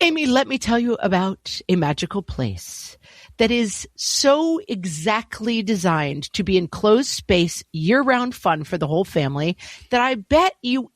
Amy, let me tell you about a magical place that is so exactly designed to be enclosed space, year-round fun for the whole family that I bet you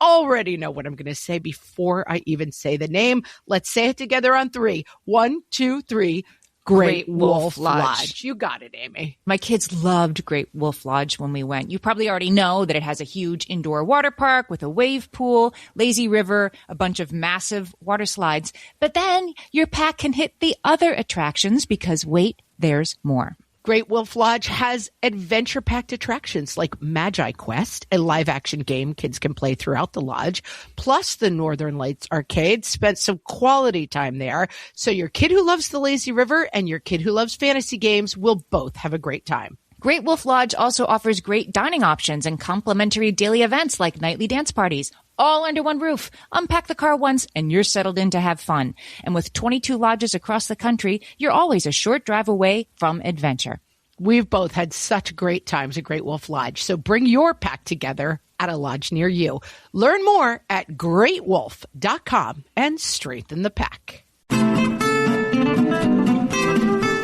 already know what I'm going to say before I even say the name. Let's say it together on 3. 1, 2, 3. Great Wolf Lodge. You got it, Amy. My kids loved Great Wolf Lodge when we went. You probably already know that it has a huge indoor water park with a wave pool, lazy river, a bunch of massive water slides. But then your pack can hit the other attractions because, wait, there's more. Great Wolf Lodge has adventure-packed attractions like Magi Quest, a live-action game kids can play throughout the lodge, plus the Northern Lights Arcade. Spent some quality time there, so your kid who loves the lazy river and your kid who loves fantasy games will both have a great time. Great Wolf Lodge also offers great dining options and complimentary daily events like nightly dance parties. All under one roof. Unpack the car once and you're settled in to have fun. And with 22 lodges across the country, you're always a short drive away from adventure. We've both had such great times at Great Wolf Lodge, so bring your pack together at a lodge near you. Learn more at greatwolf.com and strengthen the pack.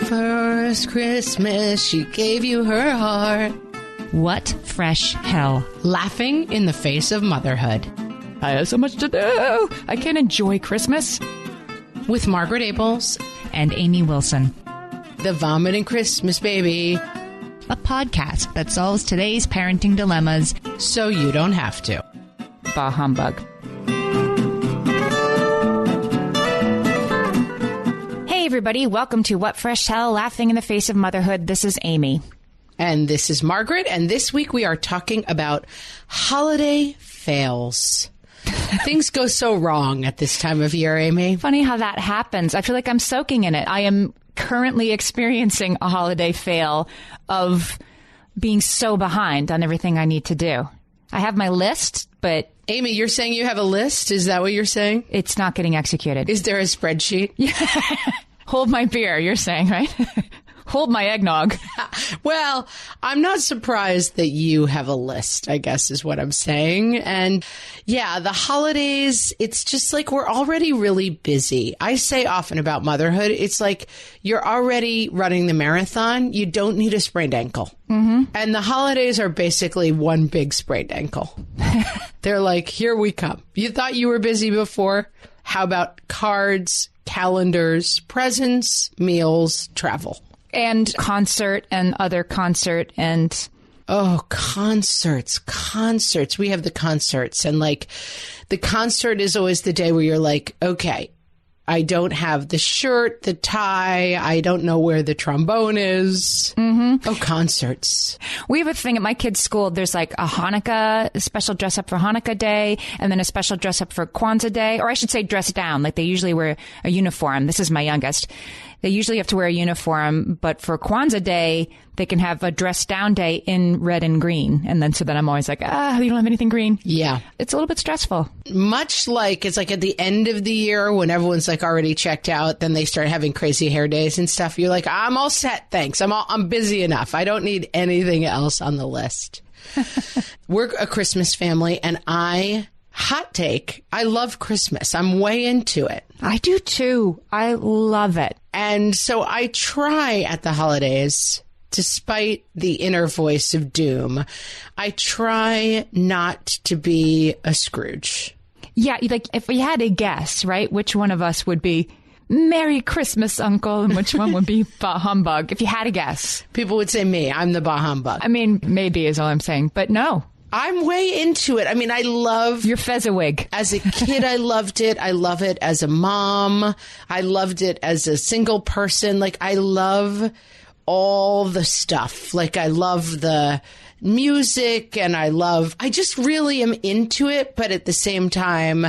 First Christmas, she gave you her heart. What fresh hell. Laughing in the face of motherhood. I have so much to do. I can't enjoy Christmas. With Margaret Abels and Amy Wilson. The Vomiting Christmas Baby. A podcast that solves today's parenting dilemmas so you don't have to. Bah humbug. Hey everybody, welcome to What Fresh Hell, Laughing in the Face of Motherhood. This is Amy. And this is Margaret, and this week we are talking about holiday fails. Things go so wrong at this time of year, Amy. Funny how that happens. I feel like I'm soaking in it. I am currently experiencing a holiday fail of being so behind on everything I need to do. I have my list, but... Amy, you're saying you have a list? Is that what you're saying? It's not getting executed. Is there a spreadsheet? Yeah. Hold my beer, you're saying, right? Hold my eggnog. Well, I'm not surprised that you have a list, I guess is what I'm saying. And yeah, the holidays, it's just like we're already really busy. I say often about motherhood, it's like you're already running the marathon. You don't need a sprained ankle. Mm-hmm. And the holidays are basically one big sprained ankle. They're like, here we come. You thought you were busy before? How about cards, calendars, presents, meals, travel? And concert and other concert and... Oh, concerts. We have the concerts. And like the concert is always the day where you're like, okay, I don't have the shirt, the tie. I don't know where the trombone is. Mm-hmm. Oh, concerts. We have a thing at my kids' school. There's like a Hanukkah, a special dress up for Hanukkah day, and then a special dress up for Kwanzaa day. Or I should say dress down. Like they usually wear a uniform. This is my youngest. They usually have to wear a uniform, but for Kwanzaa Day, they can have a dress down day in red and green. And then I'm always like, you don't have anything green. Yeah. It's a little bit stressful. Much like it's like at the end of the year when everyone's like already checked out, then they start having crazy hair days and stuff. You're like, I'm all set. Thanks. I'm busy enough. I don't need anything else on the list. We're a Christmas family and hot take, I love Christmas. I'm way into it. I do too. I love it. And so I try at the holidays, despite the inner voice of doom, I try not to be a Scrooge. Yeah, like if we had a guess, right, which one of us would be Merry Christmas, Uncle, and which one would be bah humbug? If you had a guess. People would say me. I'm the bah humbug. I mean, maybe is all I'm saying, but no. I'm way into it. I mean, I love... Your Fezziwig. As a kid, I loved it. I love it as a mom. I loved it as a single person. Like, I love all the stuff. Like, I love the music and I just really am into it. But at the same time,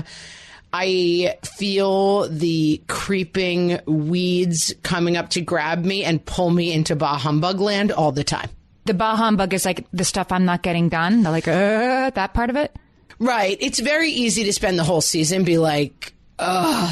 I feel the creeping weeds coming up to grab me and pull me into bah humbug land all the time. The bah humbug is like the stuff I'm not getting done. They're like, that part of it? Right. It's very easy to spend the whole season be like,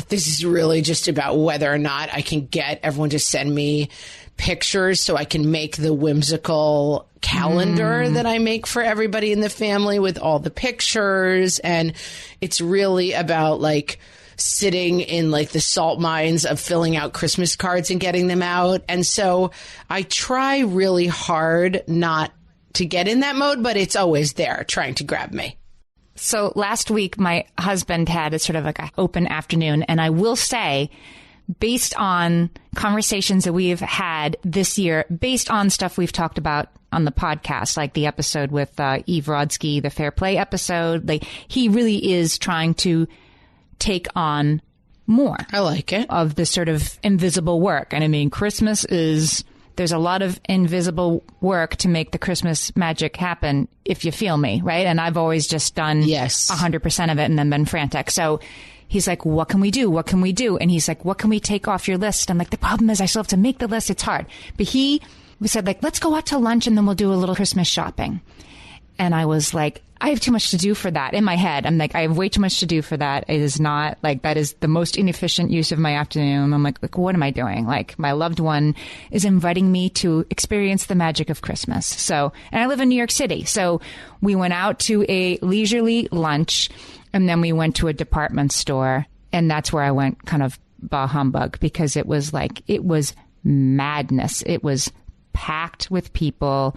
this is really just about whether or not I can get everyone to send me pictures so I can make the whimsical calendar that I make for everybody in the family with all the pictures. And it's really about like sitting in like the salt mines of filling out Christmas cards and getting them out. And so I try really hard not to get in that mode, but it's always there trying to grab me. So last week, my husband had a sort of like an open afternoon. And I will say, based on conversations that we've had this year, based on stuff we've talked about on the podcast, like the episode with Eve Rodsky, the Fair Play episode, like he really is trying to take on more. I like it. Of this sort of invisible work. And I mean, Christmas is... There's a lot of invisible work to make the Christmas magic happen, if you feel me, right? And I've always just done 100% of it and then been frantic. So he's like, what can we do? What can we do? And he's like, what can we take off your list? I'm like, the problem is I still have to make the list. It's hard. But we said, like, let's go out to lunch and then we'll do a little Christmas shopping. And I was like, I have too much to do for that in my head. I'm like, I have way too much to do for that. It is not like that is the most inefficient use of my afternoon. I'm like, what am I doing? Like my loved one is inviting me to experience the magic of Christmas. So, and I live in New York City. So we went out to a leisurely lunch and then we went to a department store. And that's where I went kind of bah humbug because it was madness. It was packed with people.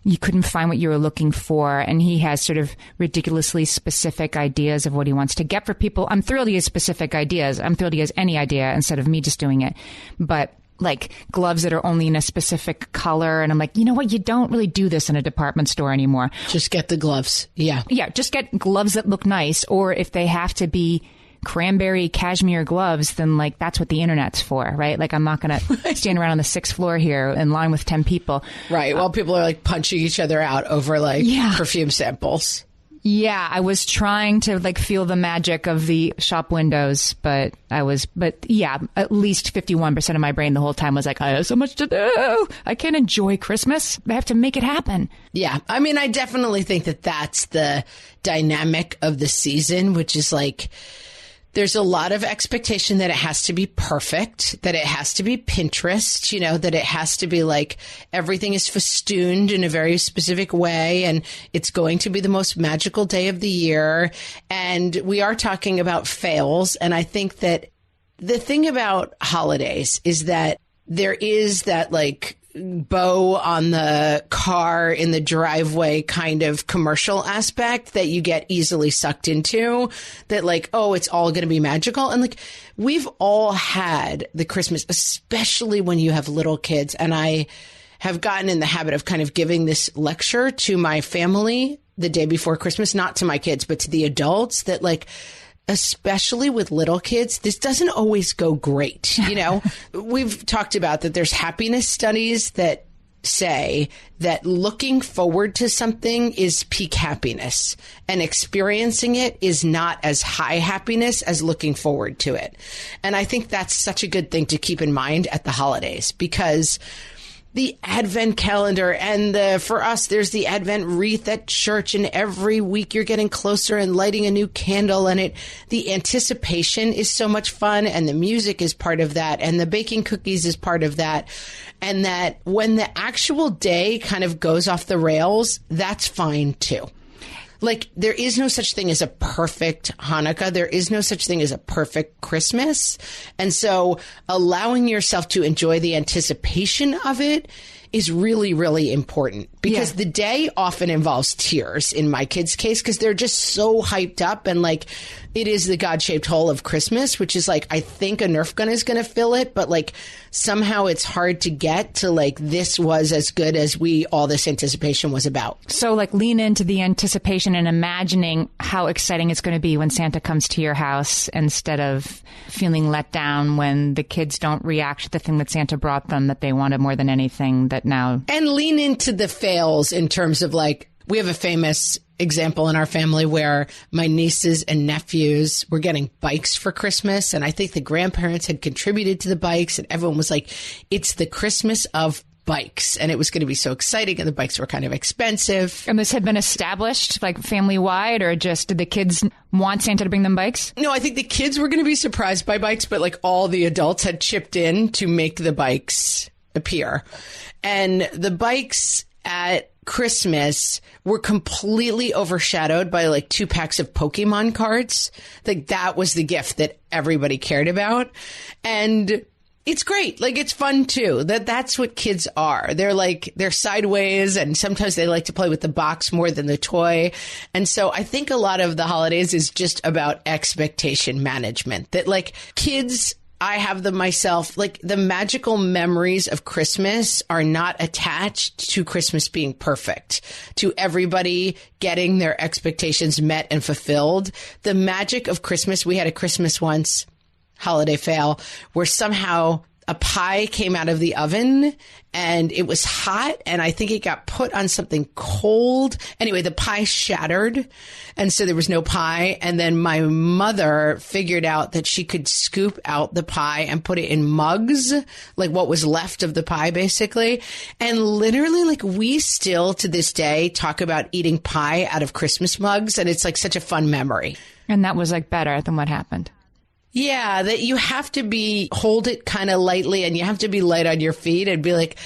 You couldn't find what you were looking for. And he has sort of ridiculously specific ideas of what he wants to get for people. I'm thrilled he has specific ideas. I'm thrilled he has any idea instead of me just doing it. But like gloves that are only in a specific color. And I'm like, you know what? You don't really do this in a department store anymore. Just get the gloves. Yeah. Yeah. Just get gloves that look nice. Or if they have to be cranberry cashmere gloves, then like that's what the internet's for, right? Like I'm not going to stand around on the 6th floor here in line with 10 people. Right. While people are like punching each other out over like perfume samples. Yeah. I was trying to like feel the magic of the shop windows, but yeah, at least 51% of my brain the whole time was like, I have so much to do. I can't enjoy Christmas. I have to make it happen. Yeah. I mean, I definitely think that that's the dynamic of the season, which is like, there's a lot of expectation that it has to be perfect, that it has to be Pinterest, you know, that it has to be like everything is festooned in a very specific way and it's going to be the most magical day of the year. And we are talking about fails. And I think that the thing about holidays is that there is that like bow on the car in the driveway kind of commercial aspect that you get easily sucked into, that like, oh, it's all going to be magical. And like, we've all had the Christmas, especially when you have little kids. And I have gotten in the habit of kind of giving this lecture to my family the day before Christmas, not to my kids, but to the adults, that like, especially with little kids, this doesn't always go great. You know, we've talked about that there's happiness studies that say that looking forward to something is peak happiness and experiencing it is not as high happiness as looking forward to it. And I think that's such a good thing to keep in mind at the holidays, because the Advent calendar and for us, there's the Advent wreath at church, and every week you're getting closer and lighting a new candle, and the anticipation is so much fun, and the music is part of that, and the baking cookies is part of that. And that when the actual day kind of goes off the rails, that's fine too. Like, there is no such thing as a perfect Hanukkah. There is no such thing as a perfect Christmas. And so allowing yourself to enjoy the anticipation of it is really, really important, because the day often involves tears in my kids' case, because they're just so hyped up, and like it is the God-shaped hole of Christmas, which is like, I think a Nerf gun is going to fill it, but like somehow it's hard to get to like, this was as good as all this anticipation was about. So like lean into the anticipation and imagining how exciting it's going to be when Santa comes to your house, instead of feeling let down when the kids don't react to the thing that Santa brought them that they wanted more than anything that now. And lean into the fails in terms of like, we have a famous example in our family where my nieces and nephews were getting bikes for Christmas. And I think the grandparents had contributed to the bikes, and everyone was like, it's the Christmas of bikes. And it was going to be so exciting. And the bikes were kind of expensive. And this had been established like family wide, or just did the kids want Santa to bring them bikes? No, I think the kids were going to be surprised by bikes, but like all the adults had chipped in to make the bikes appear. And the bikes at Christmas were completely overshadowed by like 2 packs of Pokemon cards. Like that was the gift that everybody cared about. And it's great. Like, it's fun too. That's what kids are. They're sideways, and sometimes they like to play with the box more than the toy. And so I think a lot of the holidays is just about expectation management. That like kids, I have them myself, like the magical memories of Christmas are not attached to Christmas being perfect, to everybody getting their expectations met and fulfilled. The magic of Christmas, we had a Christmas once, holiday fail, where somehow a pie came out of the oven and it was hot, and I think it got put on something cold. Anyway, the pie shattered, and so there was no pie. And then my mother figured out that she could scoop out the pie and put it in mugs, like what was left of the pie, basically. And literally, like, we still to this day talk about eating pie out of Christmas mugs, and it's like such a fun memory. And that was like better than what happened. Yeah, that you have to hold it kind of lightly, and you have to be light on your feet and be like,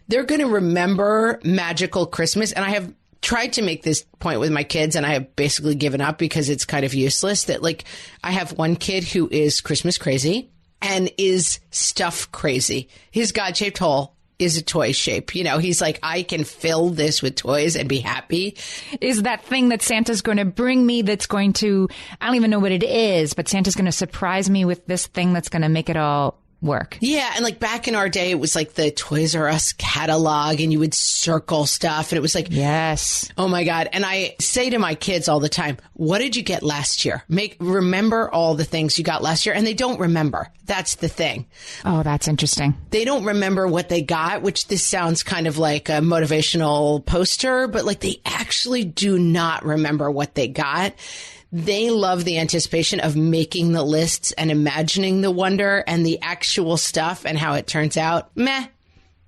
they're going to remember magical Christmas. And I have tried to make this point with my kids, and I have basically given up because it's kind of useless. That like, I have one kid who is Christmas crazy and is stuff crazy. His God-shaped hole is a toy shape. You know, he's like, I can fill this with toys and be happy. Is that thing that Santa's going to bring me that's going to, I don't even know what it is, but Santa's going to surprise me with this thing that's going to make it all work. Yeah. And like back in our day, it was like the Toys R Us catalog, and you would circle stuff, and it was like, yes. Oh my God. And I say to my kids all the time, what did you get last year? Remember all the things you got last year. And they don't remember. That's the thing. Oh, that's interesting. They don't remember what they got, which this sounds kind of like a motivational poster, but like they actually do not remember what they got. They love the anticipation of making the lists and imagining the wonder, and the actual stuff and how it turns out. Meh.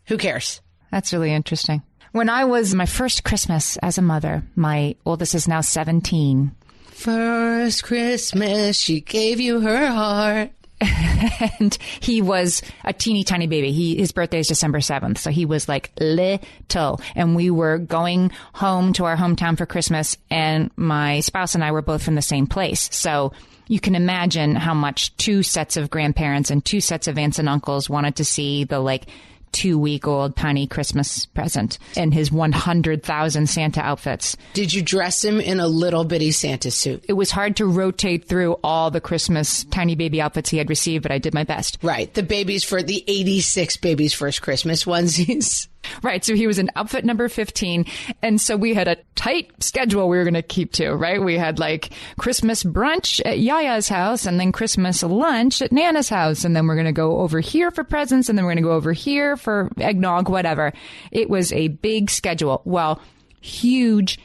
Who cares? That's really interesting. When I was my first Christmas as a mother, my oldest is now 17. First Christmas, she gave you her heart. And he was a teeny tiny baby. His birthday is December 7th. So he was like little. And we were going home to our hometown for Christmas. And my spouse and I were both from the same place. So you can imagine how much 2 sets of grandparents and 2 sets of aunts and uncles wanted to see the like 2-week-old tiny Christmas present in his 100,000 Santa outfits. Did you dress him in a little bitty Santa suit? It was hard to rotate through all the Christmas tiny baby outfits he had received, but I did my best. Right. The 86 baby's first Christmas onesies. Right. So he was in outfit number 15. And so we had a tight schedule we were going to keep to, right? We had like Christmas brunch at Yaya's house, and then Christmas lunch at Nana's house. And then we're going to go over here for presents, and then we're going to go over here for eggnog, whatever. It was a big schedule. Well, huge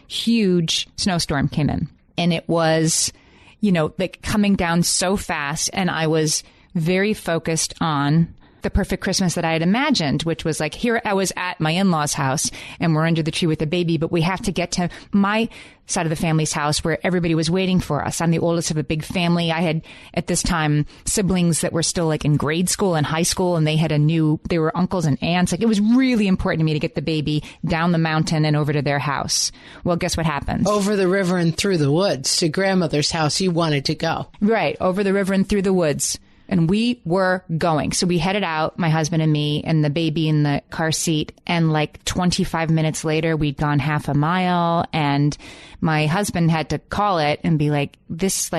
snowstorm came in, and it was, you know, like coming down so fast. And I was very focused on the perfect Christmas that I had imagined, which was like, here I was at my in-laws' house, and we're under the tree with the baby, but we have to get to my side of the family's house where everybody was waiting for us. I'm the oldest of a big family. I had at this time siblings that were still like in grade school and high school, and they were uncles and aunts. Like, it was really important to me to get the baby down the mountain and over to their house. Well, guess what happens? Over the river and through the woods to grandmother's house. You wanted to go. Right. Over the river and through the woods. And we were going. So we headed out, my husband and me, and the baby in the car seat. And like 25 minutes later, we'd gone half a mile, and my husband had to call it and be like, this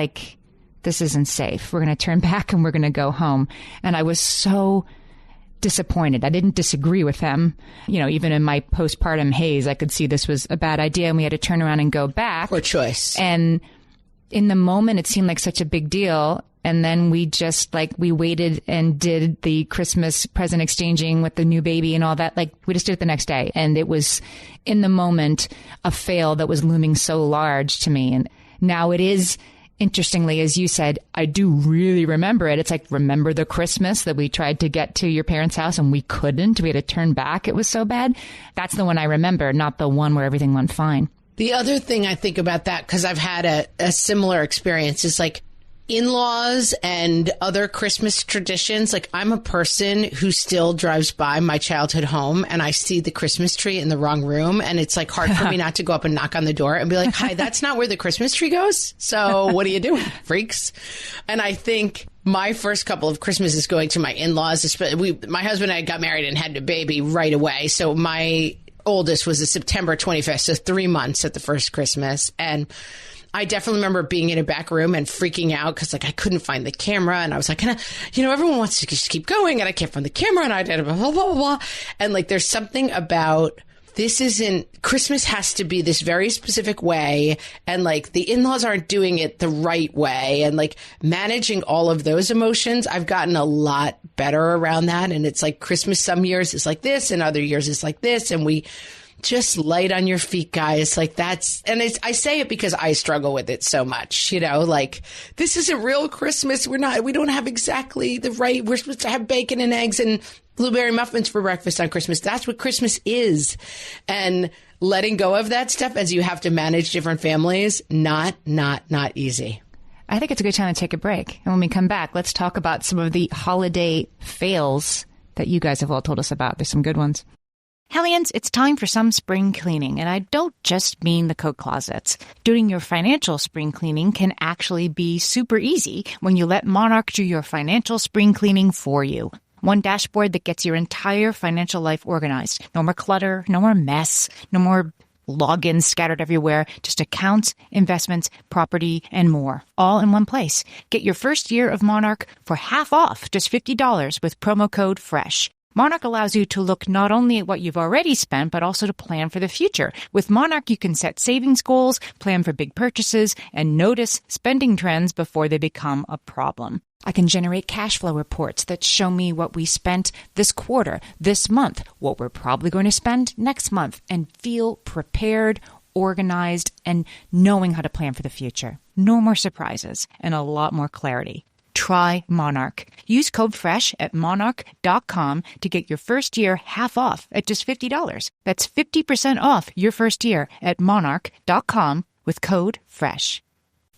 isn't safe. We're going to turn back and we're going to go home. And I was so disappointed. I didn't disagree with him. You know, even in my postpartum haze, I could see this was a bad idea, and we had to turn around and go back. Poor choice. And in the moment, it seemed like such a big deal. And then we just we waited and did the Christmas present exchanging with the new baby and all that. Like, we just did it the next day. And it was in the moment a fail that was looming so large to me. And now it is, interestingly, as you said, I do really remember it. It's like, remember the Christmas that we tried to get to your parents' house and we couldn't? We had to turn back. It was so bad. That's the one I remember, not the one where everything went fine. The other thing I think about that, because I've had a similar experience, is like, in-laws and other Christmas traditions, like I'm a person who still drives by my childhood home and I see the Christmas tree in the wrong room. And it's like hard for me not to go up and knock on the door and be like, hi, that's not where the Christmas tree goes. So what are you doing, freaks? And I think my first couple of Christmases going to my in-laws, my husband and I got married and had a baby right away. So my oldest was a September 25th, so 3 months at the first Christmas. And I definitely remember being in a back room and freaking out because like I couldn't find the camera, and I was like, everyone wants to just keep going, and I can't find the camera, and I did blah blah blah blah. And like, there's something about Christmas has to be this very specific way, and like the in-laws aren't doing it the right way, and like managing all of those emotions, I've gotten a lot better around that. And it's like Christmas some years is like this, and other years is like this, and we just light on your feet, guys. Like that's, and I say it because I struggle with it so much, like this isn't real Christmas. We don't have exactly the right, we're supposed to have bacon and eggs and blueberry muffins for breakfast on Christmas. That's what Christmas is. And letting go of that stuff as you have to manage different families, not easy. I think it's a good time to take a break. And when we come back, let's talk about some of the holiday fails that you guys have all told us about. There's some good ones. Hellions, it's time for some spring cleaning, and I don't just mean the coat closets. Doing your financial spring cleaning can actually be super easy when you let Monarch do your financial spring cleaning for you. One dashboard that gets your entire financial life organized. No more clutter, no more mess, no more logins scattered everywhere, just accounts, investments, property, and more, all in one place. Get your first year of Monarch for half off, just $50 with promo code FRESH. Monarch allows you to look not only at what you've already spent, but also to plan for the future. With Monarch, you can set savings goals, plan for big purchases, and notice spending trends before they become a problem. I can generate cash flow reports that show me what we spent this quarter, this month, what we're probably going to spend next month, and feel prepared, organized, and knowing how to plan for the future. No more surprises and a lot more clarity. Try Monarch. Use code FRESH at monarch.com to get your first year half off at just $50. That's 50% off your first year at monarch.com with code FRESH.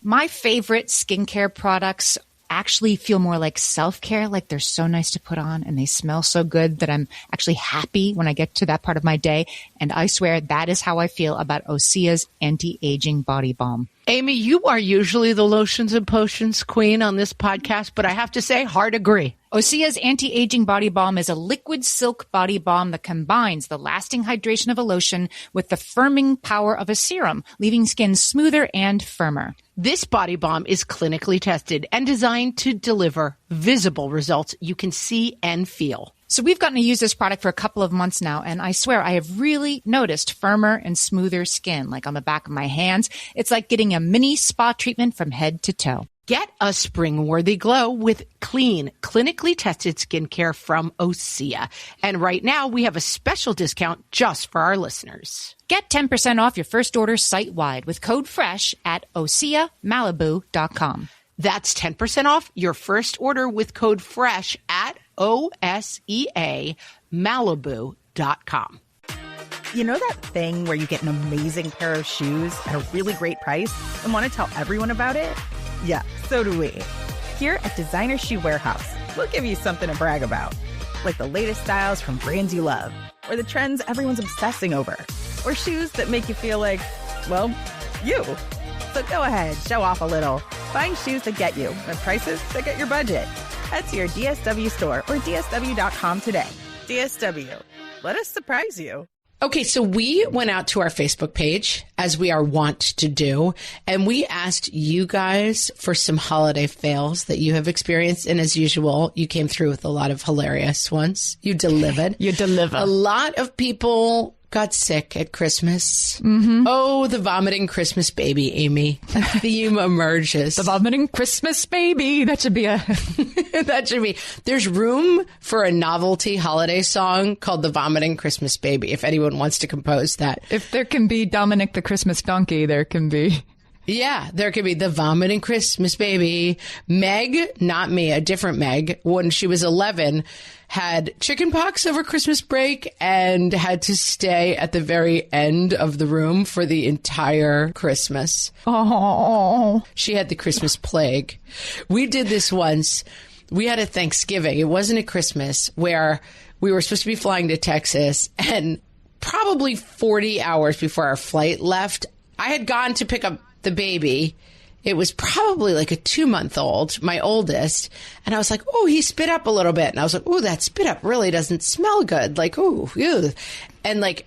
My favorite skincare products actually feel more like self-care, like they're so nice to put on and they smell so good that I'm actually happy when I get to that part of my day. And I swear that is how I feel about Osea's anti-aging body balm. Amy, you are usually the lotions and potions queen on this podcast, but I have to say, hard agree. Osea's anti-aging body balm is a liquid silk body balm that combines the lasting hydration of a lotion with the firming power of a serum, leaving skin smoother and firmer. This body balm is clinically tested and designed to deliver visible results you can see and feel. So we've gotten to use this product for a couple of months now, and I swear I have really noticed firmer and smoother skin, like on the back of my hands. It's like getting a mini spa treatment from head to toe. Get a spring-worthy glow with clean, clinically tested skincare from Osea. And right now, we have a special discount just for our listeners. Get 10% off your first order site-wide with code FRESH at OseaMalibu.com. That's 10% off your first order with code FRESH at OSEAMalibu.com. You know that thing where you get an amazing pair of shoes at a really great price and want to tell everyone about it? Yeah, so do we. Here at Designer Shoe Warehouse, we'll give you something to brag about, like the latest styles from brands you love, or the trends everyone's obsessing over, or shoes that make you feel like, well, you. So go ahead, show off a little. Find shoes that get you at prices that get your budget. Head to your DSW store or DSW.com today. DSW, let us surprise you. Okay, so we went out to our Facebook page, as we are wont to do, and we asked you guys for some holiday fails that you have experienced. And as usual, you came through with a lot of hilarious ones. You delivered. You deliver. A lot of people got sick at Christmas. Mm-hmm. Oh, the vomiting Christmas baby, Amy. A theme emerges. The vomiting Christmas baby. That should be that should be. There's room for a novelty holiday song called The Vomiting Christmas Baby, if anyone wants to compose that. If there can be Dominic the Christmas donkey, there can be. Yeah, there could be the vomiting Christmas baby. Meg, not me, a different Meg, when she was 11, had chicken pox over Christmas break and had to stay at the very end of the room for the entire Christmas. Oh. She had the Christmas plague. We did this once. We had a Thanksgiving. It wasn't a Christmas, where we were supposed to be flying to Texas, and probably 40 hours before our flight left, I had gone to pick up the baby. It was probably like a 2-month-old, my oldest. And I was like, oh, he spit up a little bit. And I was like, oh, that spit up really doesn't smell good. Like, oh, ew. And like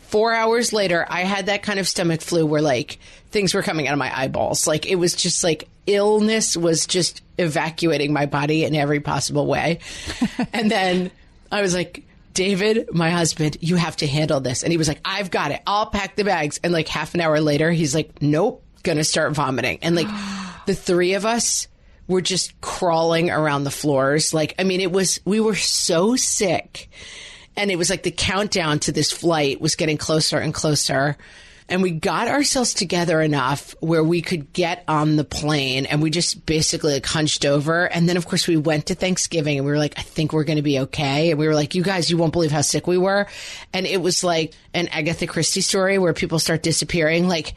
4 hours later, I had that kind of stomach flu where like things were coming out of my eyeballs. Like it was just like illness was just evacuating my body in every possible way. And then I was like, David, my husband, you have to handle this. And he was like, I've got it. I'll pack the bags. And like half an hour later, he's like, nope, gonna start vomiting. And like the three of us were just crawling around the floors. Like, I mean, we were so sick. And it was like the countdown to this flight was getting closer and closer. And we got ourselves together enough where we could get on the plane, and we just basically like hunched over. And then, of course, we went to Thanksgiving, and we were like, I think we're going to be okay. And we were like, you guys, you won't believe how sick we were. And it was like an Agatha Christie story where people start disappearing. Like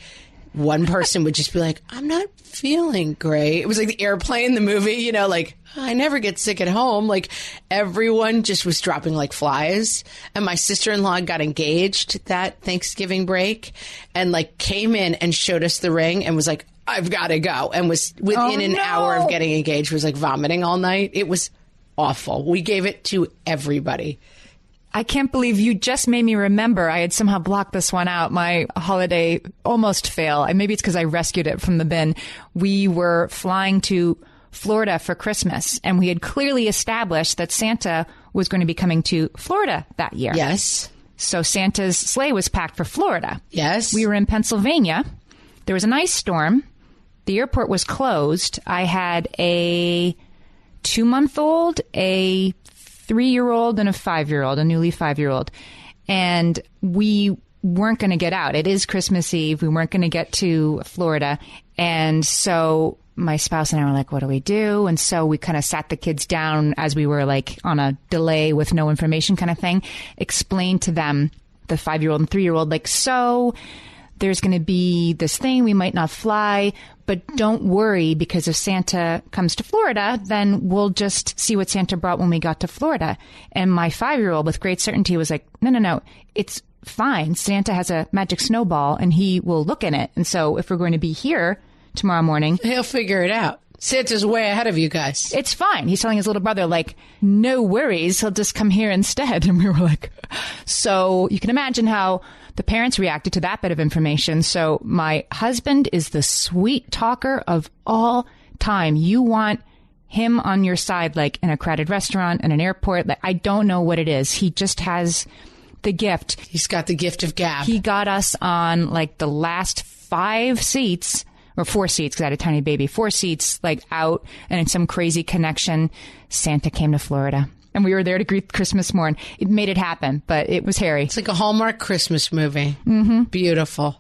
one person would just be like, I'm not feeling great. It was like the Airplane, the movie, you know, like I never get sick at home. Like everyone just was dropping like flies. And my sister-in-law got engaged that Thanksgiving break and like came in and showed us the ring and was like, I've got to go. And was within an hour of getting engaged, was like vomiting all night. It was awful. We gave it to everybody. I can't believe you just made me remember. I had somehow blocked this one out. My holiday almost fail. Maybe it's because I rescued it from the bin. We were flying to Florida for Christmas, and we had clearly established that Santa was going to be coming to Florida that year. Yes. So Santa's sleigh was packed for Florida. Yes. We were in Pennsylvania. There was an ice storm. The airport was closed. I had a 2-month-old, a 3-year-old, and a 5-year-old, a newly 5-year-old. And we weren't going to get out. It is Christmas Eve. We weren't going to get to Florida. And so my spouse and I were like, what do we do? And so we kind of sat the kids down as we were like on a delay with no information kind of thing, explained to them, the 5-year-old and 3-year-old, like, so there's going to be this thing. We might not fly, but don't worry, because if Santa comes to Florida, then we'll just see what Santa brought when we got to Florida. And my 5-year-old with great certainty was like, no, it's fine. Santa has a magic snowball and he will look in it. And so if we're going to be here tomorrow morning, he'll figure it out. Santa's way ahead of you guys. It's fine. He's telling his little brother, like, no worries. He'll just come here instead. And we were like, so you can imagine how the parents reacted to that bit of information. So my husband is the sweet talker of all time. You want him on your side, like in a crowded restaurant, in an airport. Like, I don't know what it is. He just has the gift. He's got the gift of gab. He got us on like the last 5 seats. Or 4 seats, because I had a tiny baby. 4 seats, like out, and in some crazy connection, Santa came to Florida. And we were there to greet Christmas morn. It made it happen, but it was hairy. It's like a Hallmark Christmas movie. Mm-hmm. Beautiful.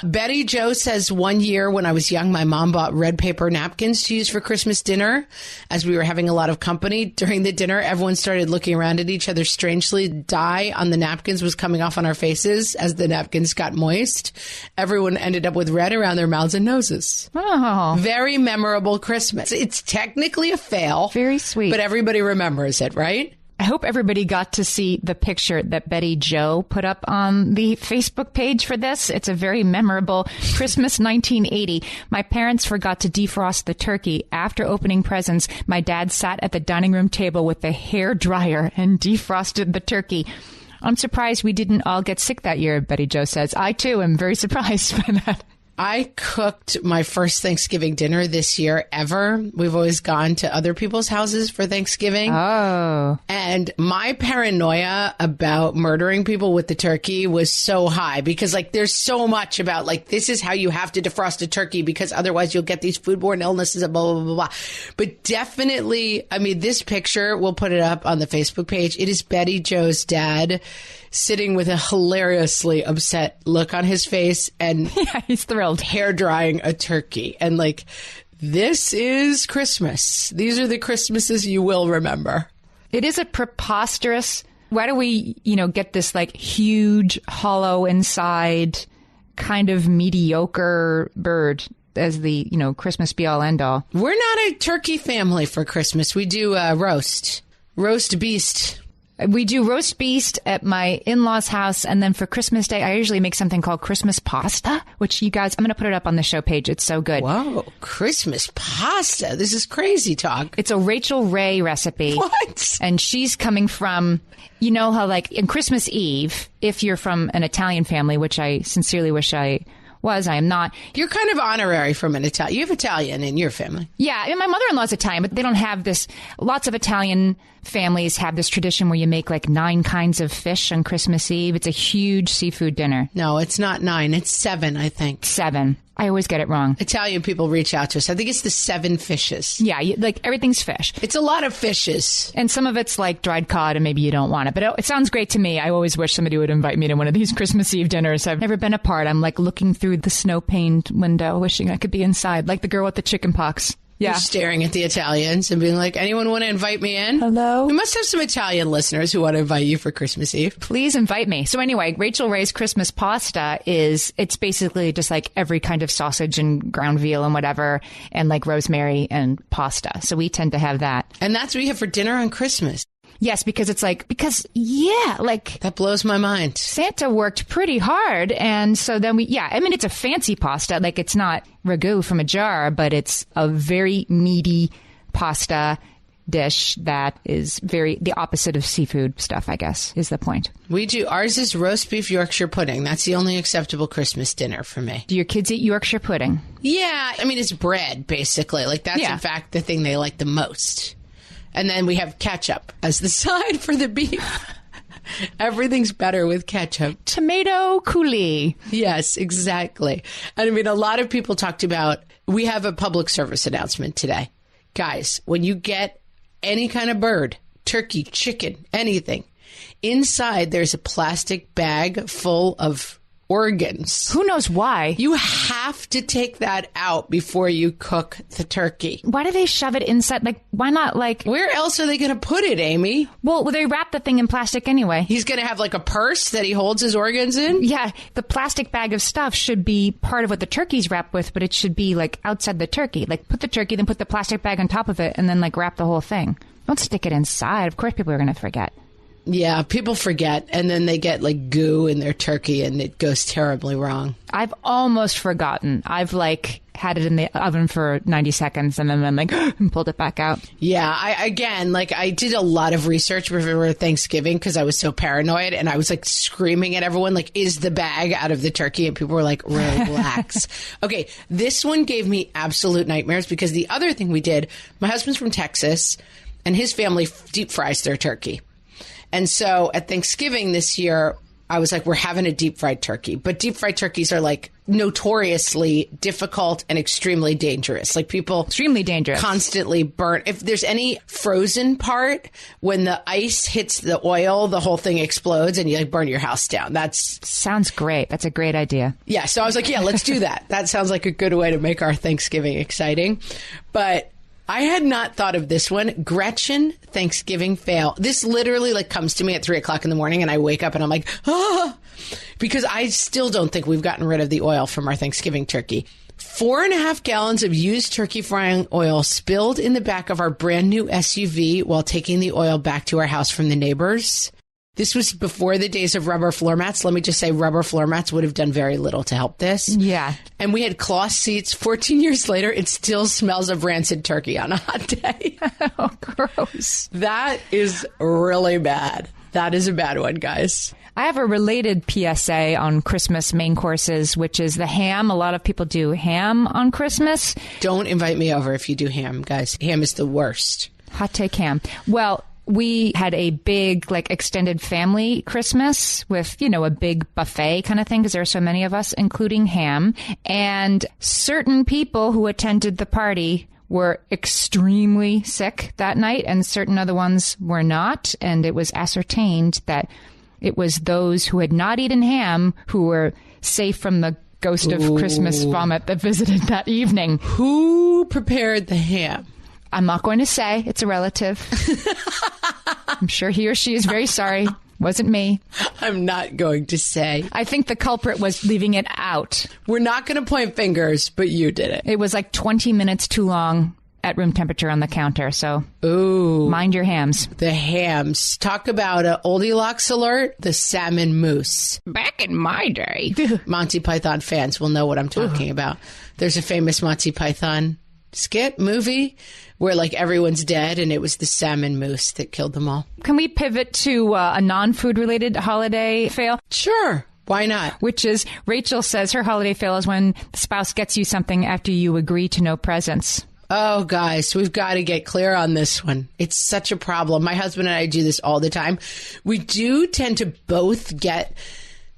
Betty Jo says, one year when I was young, my mom bought red paper napkins to use for Christmas dinner. As we were having a lot of company during the dinner, everyone started looking around at each other strangely. Dye on the napkins was coming off on our faces as the napkins got moist. Everyone ended up with red around their mouths and noses. Oh. Very memorable Christmas. It's technically a fail. Very sweet. But everybody remembers it, right? I hope everybody got to see the picture that Betty Jo put up on the Facebook page for this. It's a very memorable Christmas 1980. My parents forgot to defrost the turkey. After opening presents, my dad sat at the dining room table with the hair dryer and defrosted the turkey. I'm surprised we didn't all get sick that year, Betty Jo says. I, too, am very surprised by that. I cooked my first Thanksgiving dinner this year ever. We've always gone to other people's houses for Thanksgiving. Oh. And my paranoia about murdering people with the turkey was so high because, like, there's so much about, like, this is how you have to defrost a turkey because otherwise you'll get these foodborne illnesses and blah, blah, blah, blah. But definitely, I mean, this picture, we'll put it up on the Facebook page. It is Betty Jo's dad sitting with a hilariously upset look on his face and Yeah, he's thrilled. hair drying a turkey. And like, this is Christmas. These are the Christmases you will remember. It is a preposterous. Why do we, get this like huge, hollow inside, kind of mediocre bird as the, Christmas be all end all? We're not a turkey family for Christmas. We do roast beast. We do roast beast at my in-laws' house, and then for Christmas Day, I usually make something called Christmas pasta, which you guys, I'm going to put it up on the show page. It's so good. Whoa, Christmas pasta. This is crazy talk. It's a Rachel Ray recipe. What? And she's coming from, how like in Christmas Eve, if you're from an Italian family, which I sincerely wish I was, I am not. You're kind of honorary from an Italian. You have Italian in your family. Yeah, and my mother-in-law's Italian, but they don't have this. Lots of Italian families have this tradition where you make like 9 kinds of fish on Christmas Eve. It's a huge seafood dinner. No, it's not 9. It's 7, I think. 7. I always get it wrong. Italian people reach out to us. I think it's the 7 fishes. Yeah, like everything's fish. It's a lot of fishes. And some of it's like dried cod and maybe you don't want it. But it sounds great to me. I always wish somebody would invite me to one of these Christmas Eve dinners. I've never been a part. I'm like looking through the snow-paned window, wishing I could be inside, like the girl with the chicken pox. Yeah. You're staring at the Italians and being like, anyone want to invite me in? Hello? We must have some Italian listeners who want to invite you for Christmas Eve. Please invite me. So anyway, Rachel Ray's Christmas pasta it's basically just like every kind of sausage and ground veal and whatever, and like rosemary and pasta. So we tend to have that. And that's what you have for dinner on Christmas. Yes, because That blows my mind. Santa worked pretty hard. And so then it's a fancy pasta. Like it's not ragu from a jar, but it's a very meaty pasta dish that is the opposite of seafood stuff, I guess, is the point. Ours is roast beef Yorkshire pudding. That's the only acceptable Christmas dinner for me. Do your kids eat Yorkshire pudding? Yeah. I mean, it's bread, basically. Like that's in fact the thing they like the most. And then we have ketchup as the side for the beef. Everything's better with ketchup. Tomato coulis. Yes, exactly. And I mean, a lot of people talked about, we have a public service announcement today. Guys, when you get any kind of bird, turkey, chicken, anything, inside there's a plastic bag full of organs. Who knows why? You have to take that out before you cook the turkey. Why do they shove it inside? Like, why not like... Where else are they going to put it, Amy? Well, they wrap the thing in plastic anyway. He's going to have like a purse that he holds his organs in? Yeah, the plastic bag of stuff should be part of what the turkey's wrapped with, but it should be like outside the turkey. Like put the turkey, then put the plastic bag on top of it, and then like wrap the whole thing. Don't stick it inside. Of course people are going to forget. Yeah, people forget, and then they get like goo in their turkey, and it goes terribly wrong. I've almost forgotten. I've like had it in the oven for 90 seconds and then like and pulled it back out. Yeah, I did a lot of research for Thanksgiving because I was so paranoid, and I was like screaming at everyone, like, is the bag out of the turkey? And people were like, relax. Okay, this one gave me absolute nightmares because the other thing we did, my husband's from Texas, and his family deep fries their turkey. And so at Thanksgiving this year, I was like, we're having a deep fried turkey. But deep fried turkeys are like notoriously difficult and extremely dangerous. Like people extremely dangerous, constantly burn. If there's any frozen part, when the ice hits the oil, the whole thing explodes and you like burn your house down. Sounds great. That's a great idea. Yeah. So I was like, yeah, let's do that. That sounds like a good way to make our Thanksgiving exciting. But I had not thought of this one. Gretchen Thanksgiving fail. This literally like comes to me at 3:00 in the morning, and I wake up and I'm like, because I still don't think we've gotten rid of the oil from our Thanksgiving turkey. 4.5 gallons of used turkey frying oil spilled in the back of our brand new SUV while taking the oil back to our house from the neighbors. This was before the days of rubber floor mats. Let me just say rubber floor mats would have done very little to help this. Yeah. And we had cloth seats. 14 years later, it still smells of rancid turkey on a hot day. Oh, gross. That is really bad. That is a bad one, guys. I have a related PSA on Christmas main courses, which is the ham. A lot of people do ham on Christmas. Don't invite me over if you do ham, guys. Ham is the worst. Hot take ham. Well, we had a big, like, extended family Christmas with, a big buffet kind of thing because there are so many of us, including ham. And certain people who attended the party were extremely sick that night, and certain other ones were not. And it was ascertained that It was those who had not eaten ham who were safe from the ghost of Christmas vomit that visited that evening. Who prepared the ham? I'm not going to say. It's a relative. I'm sure he or she is very sorry. Wasn't me. I'm not going to say. I think the culprit was leaving it out. We're not going to point fingers, but you did it. It was like 20 minutes too long at room temperature on the counter, so mind your hams. The hams. Talk about an Oldilocks alert, the salmon mousse. Back in my day. Monty Python fans will know what I'm talking about. There's a famous Monty Python skit movie where like everyone's dead and it was the salmon mousse that killed them all. Can we pivot to a non-food related holiday fail? Sure. Why not? Which is, Rachel says her holiday fail is when the spouse gets you something after you agree to no presents. Oh, guys, we've got to get clear on this one. It's such a problem. My husband and I do this all the time. We do tend to both get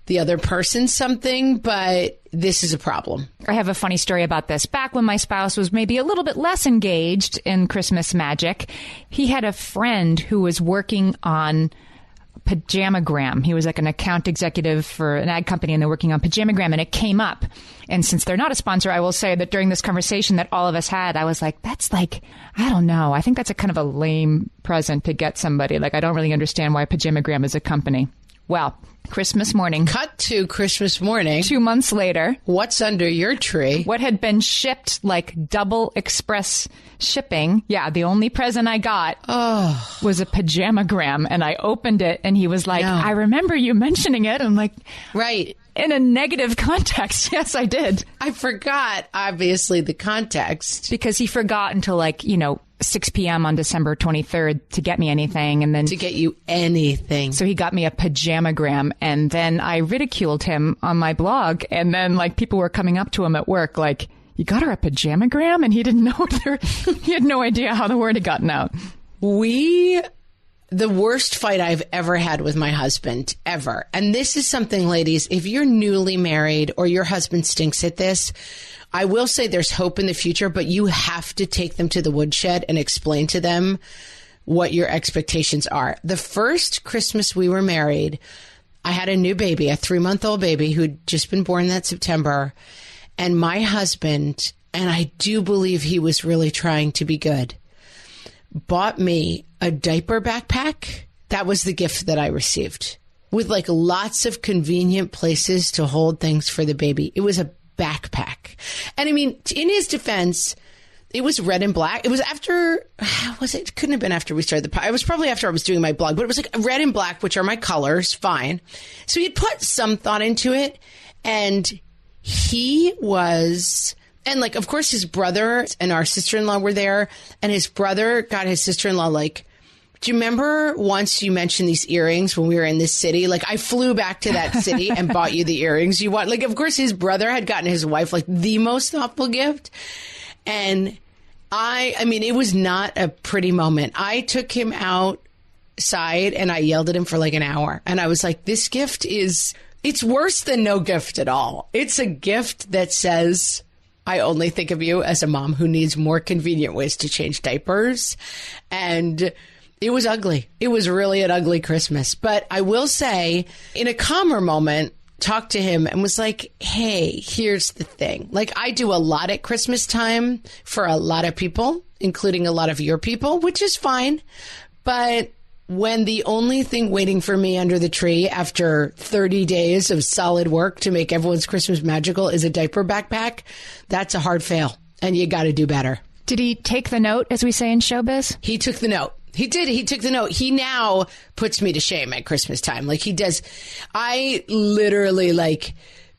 the other person something, but this is a problem. I have a funny story about this. Back when my spouse was maybe a little bit less engaged in Christmas magic, he had a friend who was working on Pajamagram. He was like an account executive for an ad company, and they're working on Pajamagram, and it came up. And since they're not a sponsor, I will say that during this conversation that all of us had, I was like, that's like, I don't know. I think that's a kind of a lame present to get somebody. Like, I don't really understand why Pajamagram is a company. Well, Christmas morning. Cut to Christmas morning. 2 months later. What's under your tree? What had been shipped like double express shipping. Yeah, the only present I got was a Pajamagram. And I opened it and he was like, I remember you mentioning it. I'm like, right. In a negative context. Yes, I did. I forgot, obviously, the context. Because he forgot until 6 p.m. on December 23rd to get me anything. And then to get you anything. So he got me a Pajamagram. And then I ridiculed him on my blog. And then people were coming up to him at work like, you got her a Pajamagram? And he didn't know. He had no idea how the word had gotten out. The worst fight I've ever had with my husband, ever. And this is something, ladies, if you're newly married or your husband stinks at this, I will say there's hope in the future, but you have to take them to the woodshed and explain to them what your expectations are. The first Christmas we were married, I had a new baby, a 3-month-old baby who'd just been born that September. And my husband, and I do believe he was really trying to be good, bought me a diaper backpack. That was the gift that I received, with lots of convenient places to hold things for the baby. It was a backpack. And I mean, in his defense, it was red and black. It was after, it couldn't have been after we started the podcast. It was probably after I was doing my blog, but it was red and black, which are my colors. Fine. So he'd put some thought into it. And he was... And of course, his brother and our sister-in-law were there, and his brother got his sister-in-law, do you remember once you mentioned these earrings when we were in this city? I flew back to that city and bought you the earrings you want. Of course, his brother had gotten his wife, the most thoughtful gift. And I mean, it was not a pretty moment. I took him outside and I yelled at him for an hour. And I was like, this gift it's worse than no gift at all. It's a gift that says... I only think of you as a mom who needs more convenient ways to change diapers. And it was ugly. It was really an ugly Christmas. But I will say, in a calmer moment, talked to him and was like, hey, here's the thing. I do a lot at Christmas time for a lot of people, including a lot of your people, which is fine. But when the only thing waiting for me under the tree after 30 days of solid work to make everyone's Christmas magical is a diaper backpack, that's a hard fail. And you got to do better. Did he take the note, as we say in showbiz? He took the note. He did. He took the note. He now puts me to shame at Christmas time. He does. I literally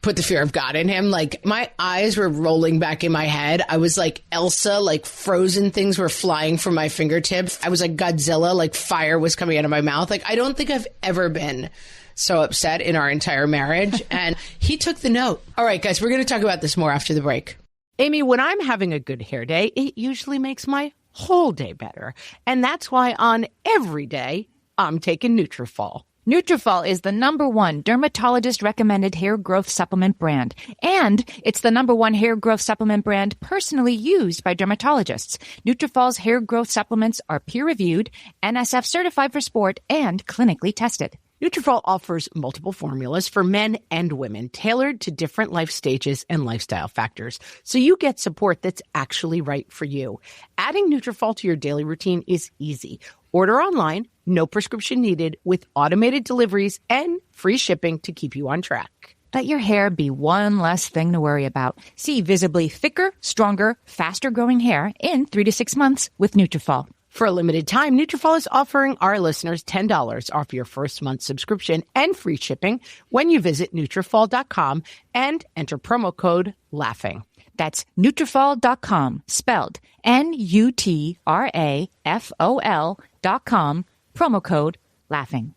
put the fear of God in him. My eyes were rolling back in my head. I was like Elsa, frozen things were flying from my fingertips. I was like Godzilla, fire was coming out of my mouth. I don't think I've ever been so upset in our entire marriage. And he took the note. All right, guys, we're going to talk about this more after the break. Amy, when I'm having a good hair day, it usually makes my whole day better. And that's why on every day, I'm taking Nutrafol. Nutrafol is the #1 dermatologist-recommended hair growth supplement brand. And it's the #1 hair growth supplement brand personally used by dermatologists. Nutrafol's hair growth supplements are peer-reviewed, NSF certified for sport, and clinically tested. Nutrafol offers multiple formulas for men and women tailored to different life stages and lifestyle factors, so you get support that's actually right for you. Adding Nutrafol to your daily routine is easy. Order online, no prescription needed, with automated deliveries and free shipping to keep you on track. Let your hair be one less thing to worry about. See visibly thicker, stronger, faster-growing hair in 3 to 6 months with Nutrafol. For a limited time, Nutrafol is offering our listeners $10 off your first month subscription and free shipping when you visit Nutrafol.com and enter promo code LAUGHING. That's Nutrafol.com, spelled Nutrafol.com, promo code LAUGHING.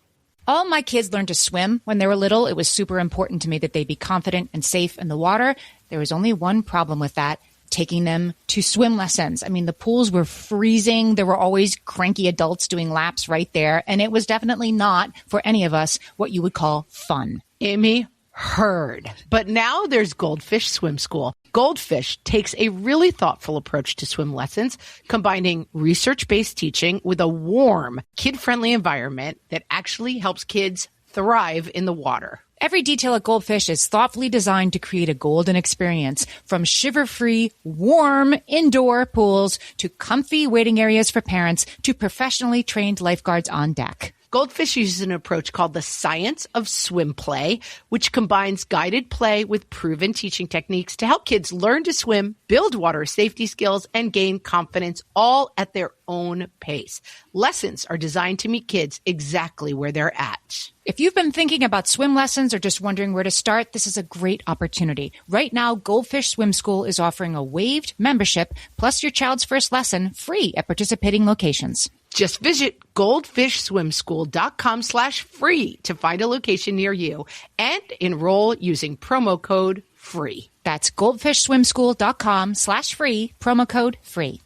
All my kids learned to swim when they were little. It was super important to me that they be confident and safe in the water. There was only one problem with that: taking them to swim lessons. I mean, the pools were freezing. There were always cranky adults doing laps right there. And it was definitely not, for any of us, what you would call fun. Amy, heard. But now there's Goldfish Swim School. Goldfish takes a really thoughtful approach to swim lessons, combining research-based teaching with a warm, kid-friendly environment that actually helps kids thrive in the water. Every detail at Goldfish is thoughtfully designed to create a golden experience, from shiver-free, warm indoor pools to comfy waiting areas for parents to professionally trained lifeguards on deck. Goldfish uses an approach called the science of swim play, which combines guided play with proven teaching techniques to help kids learn to swim, build water safety skills, and gain confidence, all at their own pace. Lessons are designed to meet kids exactly where they're at. If you've been thinking about swim lessons or just wondering where to start, this is a great opportunity. Right now, Goldfish Swim School is offering a waived membership plus your child's first lesson free at participating locations. Just visit goldfishswimschool.com/free to find a location near you and enroll using promo code FREE. That's goldfishswimschool.com/free, promo code FREE.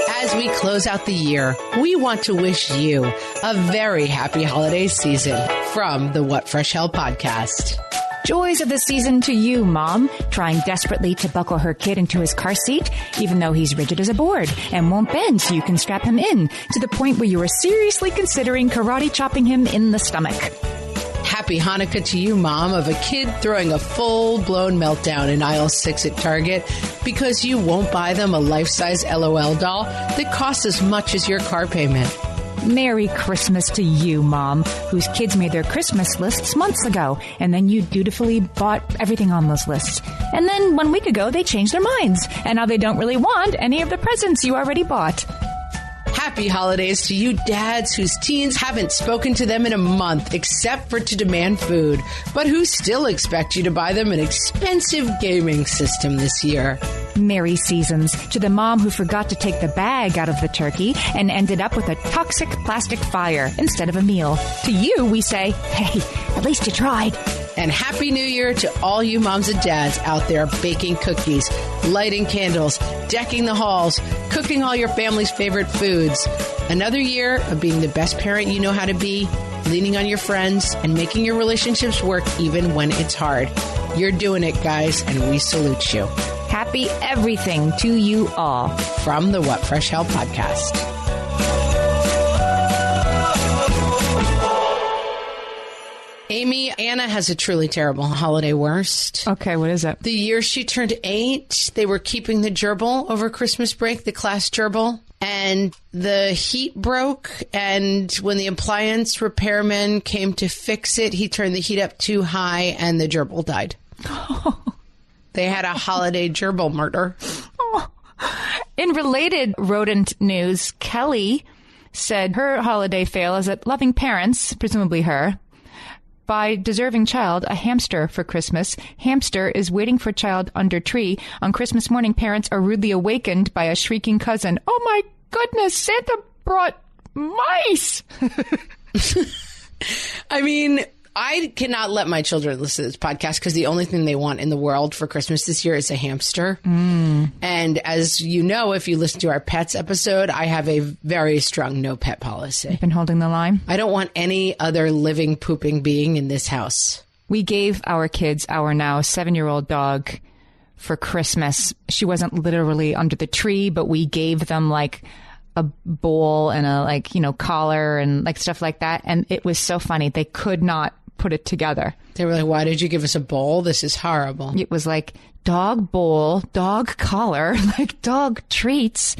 As we close out the year, we want to wish you a very happy holiday season from the What Fresh Hell podcast. Joys of the season to you, Mom, trying desperately to buckle her kid into his car seat, even though he's rigid as a board and won't bend so you can strap him in, to the point where you are seriously considering karate chopping him in the stomach. Happy Hanukkah to you, Mom, of a kid throwing a full-blown meltdown in aisle 6 at Target because you won't buy them a life-size LOL doll that costs as much as your car payment. Merry Christmas to you, Mom, whose kids made their Christmas lists months ago, and then you dutifully bought everything on those lists. And then 1 week ago, they changed their minds, and now they don't really want any of the presents you already bought. Happy holidays to you dads whose teens haven't spoken to them in a month except for to demand food, but who still expect you to buy them an expensive gaming system this year. Merry seasons to the mom who forgot to take the bag out of the turkey and ended up with a toxic plastic fire instead of a meal. To you, we say, hey, at least you tried. And Happy New Year to all you moms and dads out there baking cookies, lighting candles, decking the halls, cooking all your family's favorite foods. Another year of being the best parent you know how to be, leaning on your friends, and making your relationships work even when it's hard. You're doing it, guys, and we salute you. Happy everything to you all. From the What Fresh Hell podcast. Amy, Anna has a truly terrible holiday worst. Okay, what is it? The year she turned 8, they were keeping the gerbil over Christmas break, the class gerbil, and the heat broke, and when the appliance repairman came to fix it, he turned the heat up too high, and the gerbil died. They had a holiday gerbil murder. In related rodent news, Kelly said her holiday fail is that loving parents, presumably her, buy deserving child a hamster for Christmas. Hamster is waiting for child under tree. On Christmas morning, parents are rudely awakened by a shrieking cousin. Oh my goodness, Santa brought mice! I mean, I cannot let my children listen to this podcast because the only thing they want in the world for Christmas this year is a hamster. And as you know, if you listen to our pets episode, I have a very strong no pet policy. You've been holding the line? I don't want any other living, pooping being in this house. We gave our kids our now 7-year-old dog for Christmas. She wasn't literally under the tree, but we gave them like a bowl and a collar and like stuff like that. And it was so funny. They could not put it together. They were like, why did you give us a bowl? This is horrible. It was like dog bowl, dog collar, like dog treats.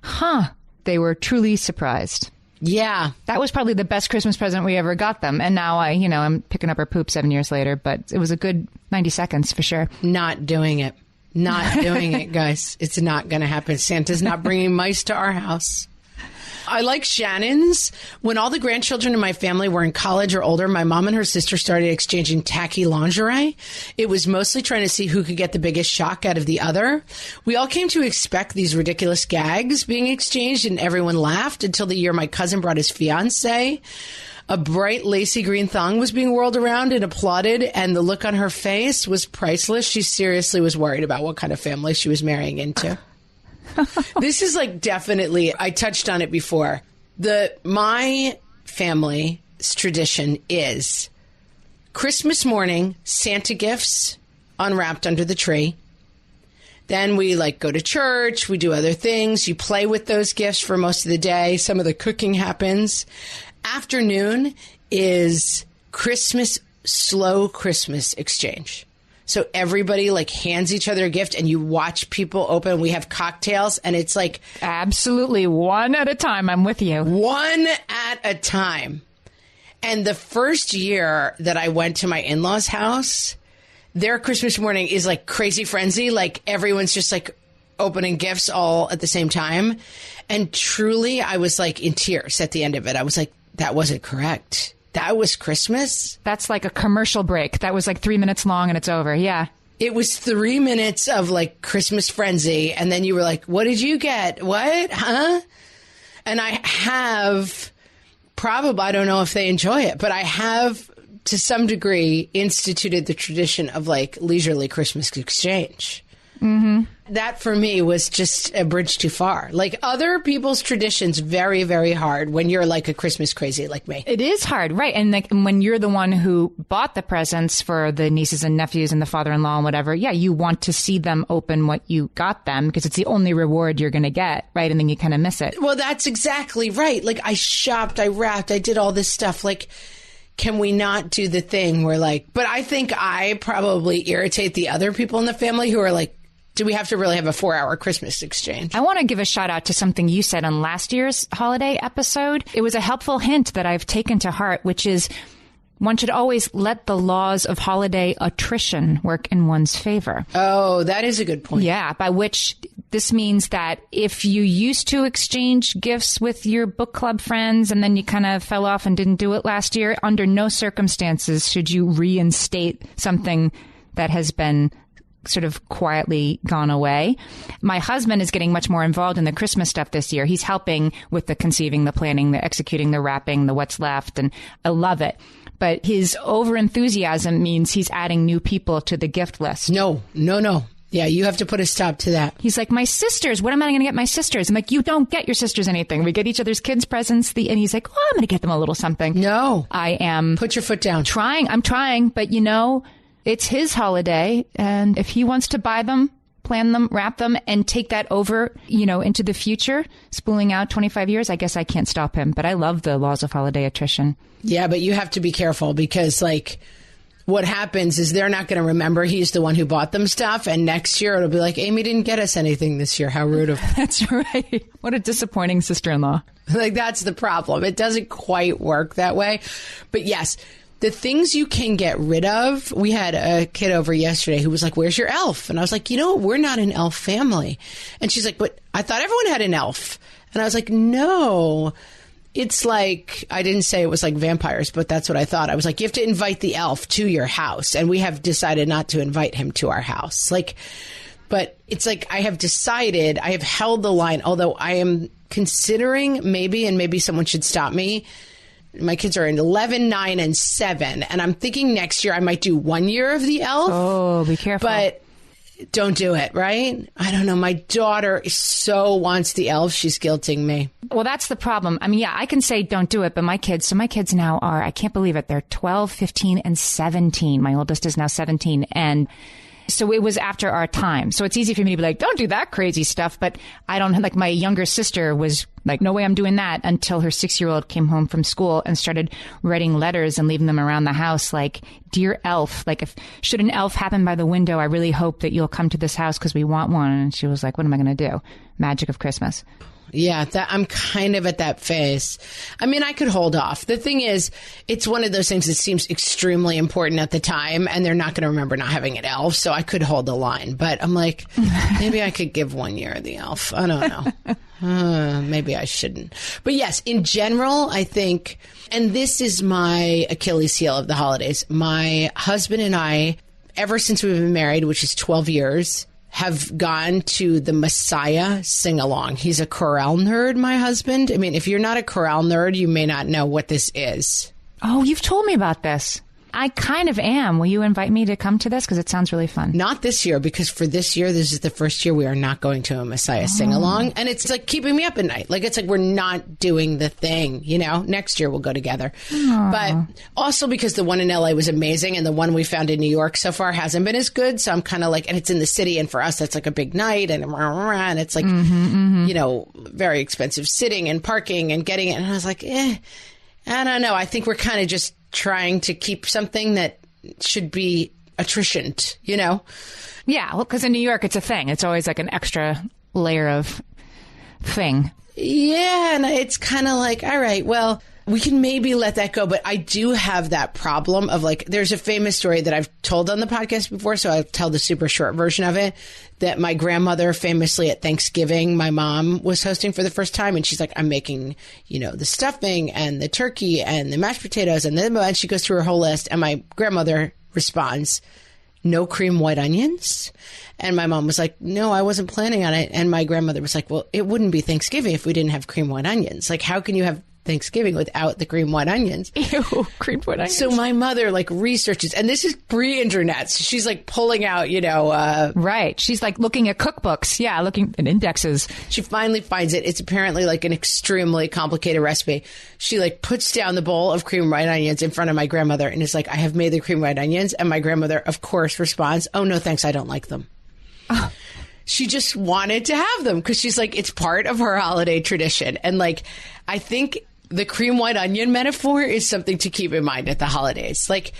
Huh. They were truly surprised. Yeah. That was probably the best Christmas present we ever got them. And now I'm picking up her poop 7 years later, but it was a good 90 seconds for sure. Not doing it. Not doing it, guys. It's not going to happen. Santa's not bringing mice to our house. I like Shannon's. When all the grandchildren in my family were in college or older, my mom and her sister started exchanging tacky lingerie. It was mostly trying to see who could get the biggest shock out of the other. We all came to expect these ridiculous gags being exchanged, and everyone laughed until the year my cousin brought his fiancé. A bright lacy green thong was being whirled around and applauded, and the look on her face was priceless. She seriously was worried about what kind of family she was marrying into. This is like definitely, I touched on it before. My family's tradition is Christmas morning, Santa gifts unwrapped under the tree. Then we go to church, we do other things. You play with those gifts for most of the day. Some of the cooking happens. Afternoon is slow Christmas exchange. So everybody hands each other a gift and you watch people open. We have cocktails and it's absolutely one at a time. I'm with you. One at a time. And the first year that I went to my in-laws' house, their Christmas morning is crazy frenzy. Everyone's just opening gifts all at the same time. And truly, I was in tears at the end of it. I was like, that wasn't correct. That was Christmas? That's like a commercial break. That was 3 minutes long and it's over. Yeah. It was 3 minutes of Christmas frenzy. And then you were like, what did you get? What? Huh? And I have I don't know if they enjoy it, but I have to some degree instituted the tradition of leisurely Christmas exchange. Mm-hmm. That for me was just a bridge too far. Other people's traditions, very, very hard when you're a Christmas crazy like me. It is hard, right? And when you're the one who bought the presents for the nieces and nephews and the father-in-law and whatever, yeah, you want to see them open what you got them because it's the only reward you're going to get, right? And then you kind of miss it. Well, that's exactly right. I shopped, I wrapped, I did all this stuff. Can we not do the thing where but I think I probably irritate the other people in the family who are do we have to really have a 4-hour Christmas exchange? I want to give a shout out to something you said on last year's holiday episode. It was a helpful hint that I've taken to heart, which is one should always let the laws of holiday attrition work in one's favor. Oh, that is a good point. Yeah, by which this means that if you used to exchange gifts with your book club friends and then you kind of fell off and didn't do it last year, under no circumstances should you reinstate something that has been sort of quietly gone away. My husband is getting much more involved in the Christmas stuff this year. He's helping with the conceiving, the planning, the executing, the wrapping, the what's left, and I love it. But his overenthusiasm means he's adding new people to the gift list. No. Yeah, you have to put a stop to that. He's like, my sisters, what am I going to get my sisters? I'm like, you don't get your sisters anything. We get each other's kids' presents. And he's like, oh, I'm going to get them a little something. No. I am. Put your foot down. I'm trying, but it's his holiday, and if he wants to buy them, plan them, wrap them, and take that over, into the future, spooling out 25 years, I guess I can't stop him. But I love the laws of holiday attrition. Yeah, but you have to be careful because, what happens is they're not going to remember he's the one who bought them stuff, and next year it'll be like, Amy didn't get us anything this year. How rude of her. That's right. What a disappointing sister-in-law. That's the problem. It doesn't quite work that way. But yes, the things you can get rid of. We had a kid over yesterday who was like, where's your elf? And I was like, we're not an elf family. And she's like, but I thought everyone had an elf. And I was like, no, it's I didn't say it was vampires, but that's what I thought. I was like, you have to invite the elf to your house. And we have decided not to invite him to our house. But it's I have decided, I have held the line, although I am considering maybe someone should stop me. My kids are in 11, 9, and 7. And I'm thinking next year I might do 1 year of the elf. Oh, be careful. But don't do it, right? I don't know. My daughter so wants the elf. She's guilting me. Well, that's the problem. I mean, yeah, I can say don't do it, but my kids now are, I can't believe it, they're 12, 15, and 17. My oldest is now 17. And so it was after our time. So it's easy for me to be like, don't do that crazy stuff. But I don't, my younger sister was Like, no way I'm doing that, until her 6-year-old came home from school and started writing letters and leaving them around the house like, "Dear elf, like, if should an elf happen by the window, I really hope that you'll come to this house because we want one." And she was like, "What am I going to do? Magic of Christmas." Yeah, I'm kind of at that phase. I mean, I could hold off. The thing is, it's one of those things that seems extremely important at the time, and they're not going to remember not having an elf, so I could hold the line. But I'm like, maybe I could give 1 year the elf. I don't know. Maybe I shouldn't. But yes, in general, I think, and this is my Achilles heel of the holidays, my husband and I, ever since we've been married, which is 12 years, have gone to the Messiah sing-along. He's a chorale nerd, my husband. I mean, if you're not a chorale nerd, you may not know what this is. Oh, you've told me about this. I kind of am. Will you invite me to come to this? Because it sounds really fun. Not this year, because for this year, this is the first year we are not going to a Messiah sing-along. And it's like keeping me up at night. Like, it's like we're not doing the thing, you know? Next year we'll go together. But also because the one in LA was amazing, and the one we found in New York so far hasn't been as good. So I'm kind of like, and it's in the city, and for us, that's like a big night, and it's like, you know, very expensive sitting and parking and getting it. And I was like, I don't know. I think we're kind of just trying to keep something that should be attritioned, you know? Yeah, well, because in New York, it's a thing. It's always like an extra layer of thing. Yeah, and it's kind of like, all right, well, we can maybe let that go. But I do have that problem of like, there's a famous story that I've told on the podcast before, so I'll tell the super short version of it, that my grandmother famously at Thanksgiving, my mom was hosting for the first time, and she's like, I'm making, you know, the stuffing and the turkey and the mashed potatoes, and she goes through her whole list, and my grandmother responds, "No cream white onions?" And my mom was like, "No, I wasn't planning on it." And my grandmother was like, "Well, it wouldn't be Thanksgiving if we didn't have cream white onions. Like, how can you have Thanksgiving without the cream white onions?" Ew, cream white onions. So my mother like researches, and this is pre-internet. So she's like pulling out, you know. Right. She's like looking at cookbooks. Yeah, looking at indexes. She finally finds it. It's apparently like an extremely complicated recipe. She like puts down the bowl of cream white onions in front of my grandmother and is like, "I have made the cream white onions." And my grandmother, of course, responds, "Oh, no, thanks. I don't like them." Oh. She just wanted to have them because she's like, it's part of her holiday tradition. And like, I think the cream white onion metaphor is something to keep in mind at the holidays. Like,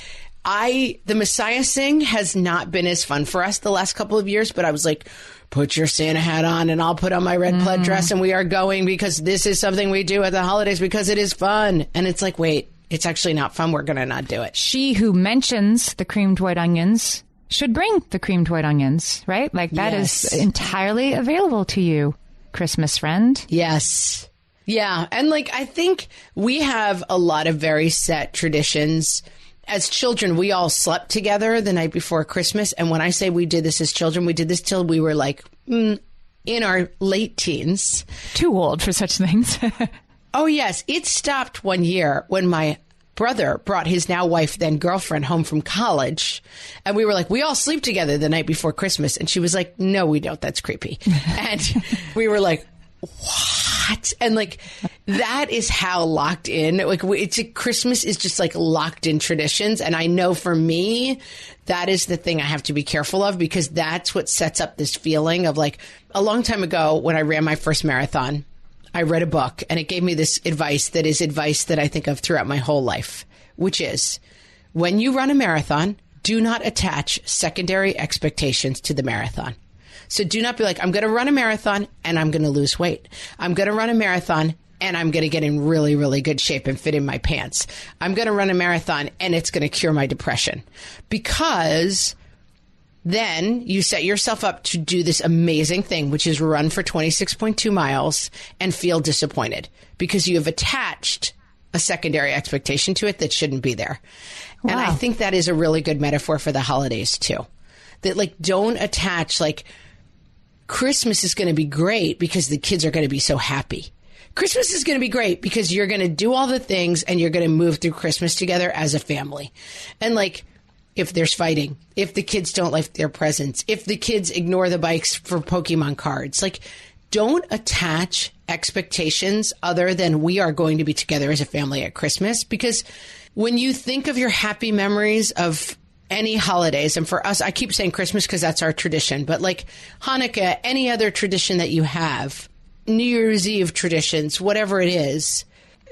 the Messiah sing has not been as fun for us the last couple of years, but I was like, put your Santa hat on and I'll put on my red plaid dress, and we are going because this is something we do at the holidays because it is fun. And it's like, wait, it's actually not fun. We're going to not do it. She who mentions the creamed white onions should bring the creamed white onions, right? Like, that is entirely available to you, Christmas friend. Yes. Yeah. And like, I think we have a lot of very set traditions. As children, we all slept together the night before Christmas. And when I say we did this as children, we did this till we were like in our late teens. Too old for such things. Oh, yes. It stopped one year when my brother brought his now wife, then girlfriend, home from college. And we were like, we all sleep together the night before Christmas. And she was like, "No, we don't. That's creepy." And we were like, what? And like, that is how locked in, like, Christmas is just like locked in traditions. And I know for me, that is the thing I have to be careful of, because that's what sets up this feeling of like, a long time ago when I ran my first marathon, I read a book and it gave me this advice that is advice that I think of throughout my whole life, which is, when you run a marathon, do not attach secondary expectations to the marathon. So do not be like, I'm going to run a marathon and I'm going to lose weight. I'm going to run a marathon and I'm going to get in really, really good shape and fit in my pants. I'm going to run a marathon and it's going to cure my depression. Because then you set yourself up to do this amazing thing, which is run for 26.2 miles and feel disappointed because you have attached a secondary expectation to it that shouldn't be there. Wow. And I think that is a really good metaphor for the holidays too. That like, don't attach like, Christmas is going to be great because the kids are going to be so happy. Christmas is going to be great because you're going to do all the things and you're going to move through Christmas together as a family. And like, if there's fighting, if the kids don't like their presents, if the kids ignore the bikes for Pokemon cards, like, don't attach expectations other than we are going to be together as a family at Christmas. Because when you think of your happy memories of any holidays, and for us, I keep saying Christmas because that's our tradition, but like Hanukkah, any other tradition that you have, New Year's Eve traditions, whatever it is,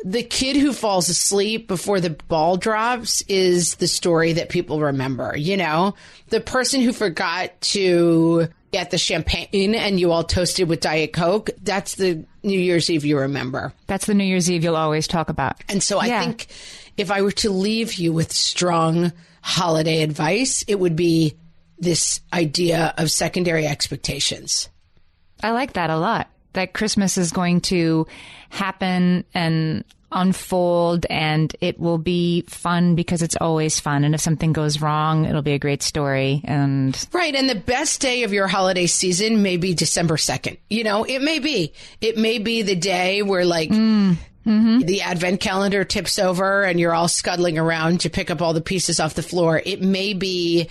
the kid who falls asleep before the ball drops is the story that people remember, you know? The person who forgot to get the champagne and you all toasted with Diet Coke, that's the New Year's Eve you remember. That's the New Year's Eve you'll always talk about. And so I think if I were to leave you with strong holiday advice, it would be this idea of secondary expectations. I like that a lot. That Christmas is going to happen and unfold, and it will be fun because it's always fun. And if something goes wrong, it'll be a great story. And right. And the best day of your holiday season may be December 2nd. You know, it may be the day where like the advent calendar tips over and you're all scuttling around to pick up all the pieces off the floor. It may be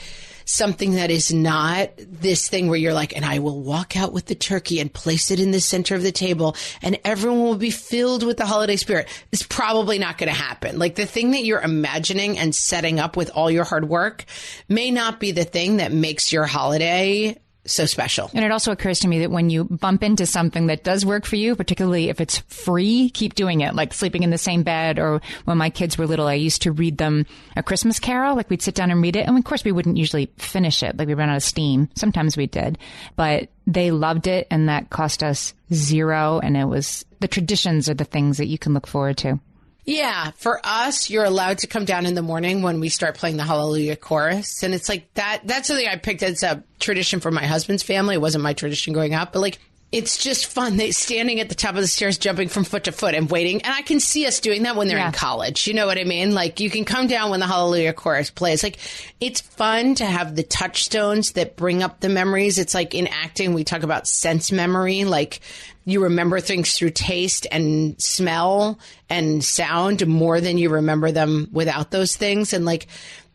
something that is not this thing where you're like, and I will walk out with the turkey and place it in the center of the table and everyone will be filled with the holiday spirit. It's probably not going to happen. Like the thing that you're imagining and setting up with all your hard work may not be the thing that makes your holiday so special. And it also occurs to me that when you bump into something that does work for you, particularly if it's free, keep doing it, like sleeping in the same bed. Or when my kids were little, I used to read them A Christmas Carol. Like we'd sit down and read it. And of course, we wouldn't usually finish it. Like we ran out of steam. Sometimes we did. But they loved it. And that cost us $0. And it was the traditions are the things that you can look forward to. Yeah, for us, you're allowed to come down in the morning when we start playing the Hallelujah chorus. And it's like that's something I picked as a tradition for my husband's family. It wasn't my tradition growing up, but like it's just fun. They standing at the top of the stairs, jumping from foot to foot and waiting. And I can see us doing that when they're in college. You know what I mean? Like you can come down when the Hallelujah chorus plays. Like it's fun to have the touchstones that bring up the memories. It's like in acting, we talk about sense memory. Like you remember things through taste and smell and sound more than you remember them without those things. And like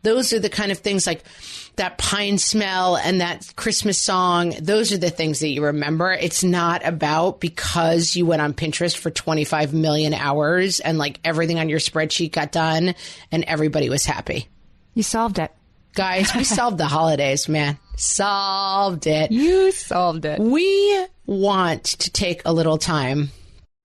those are the kind of things like that pine smell and that Christmas song. Those are the things that you remember. It's not about because you went on Pinterest for 25 million hours and like everything on your spreadsheet got done and everybody was happy. You solved it. Guys, we solved the holidays, man. Solved it. You solved it. We want to take a little time.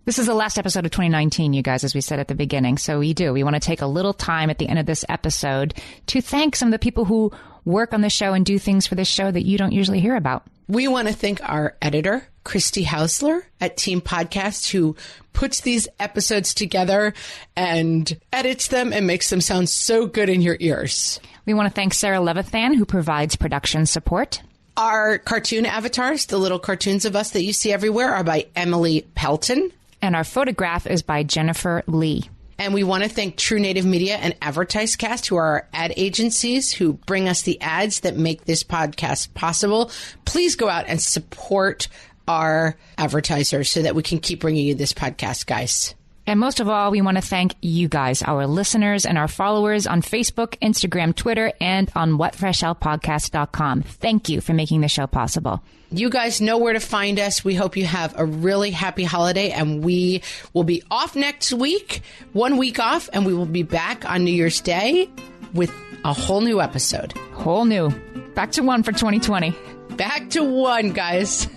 This is the last episode of 2019, you guys, as we said at the beginning. So we want to take a little time at the end of this episode to thank some of the people who work on the show and do things for this show that you don't usually hear about. We want to thank our editor, Christy Hausler at Team Podcast, who puts these episodes together and edits them and makes them sound so good in your ears. We want to thank Sarah Levithan, who provides production support. Our cartoon avatars, the little cartoons of us that you see everywhere, are by Emily Pelton. And our photograph is by Jennifer Lee. And we want to thank True Native Media and AdvertiseCast, who are our ad agencies who bring us the ads that make this podcast possible. Please go out and support our advertisers so that we can keep bringing you this podcast, guys. And most of all, we want to thank you guys, our listeners and our followers on Facebook, Instagram, Twitter, and on whatfreshhellpodcast.com. Thank you for making the show possible. You guys know where to find us. We hope you have a really happy holiday, and we will be off next week, 1 week off, and we will be back on New Year's Day with a whole new episode. Whole new. Back to 1 for 2020. Back to 1, guys.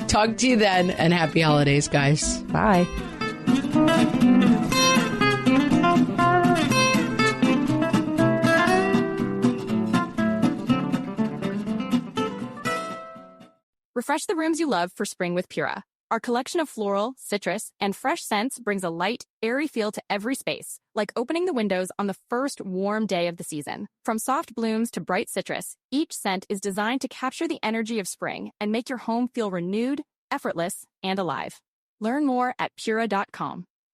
Talk to you then, and happy holidays, guys. Bye. Refresh the rooms you love for spring with Pura. Our collection of floral, citrus, and fresh scents brings a light, airy feel to every space, like opening the windows on the first warm day of the season. From soft blooms to bright citrus, each scent is designed to capture the energy of spring and make your home feel renewed, effortless, and alive. Learn more at Pura.com.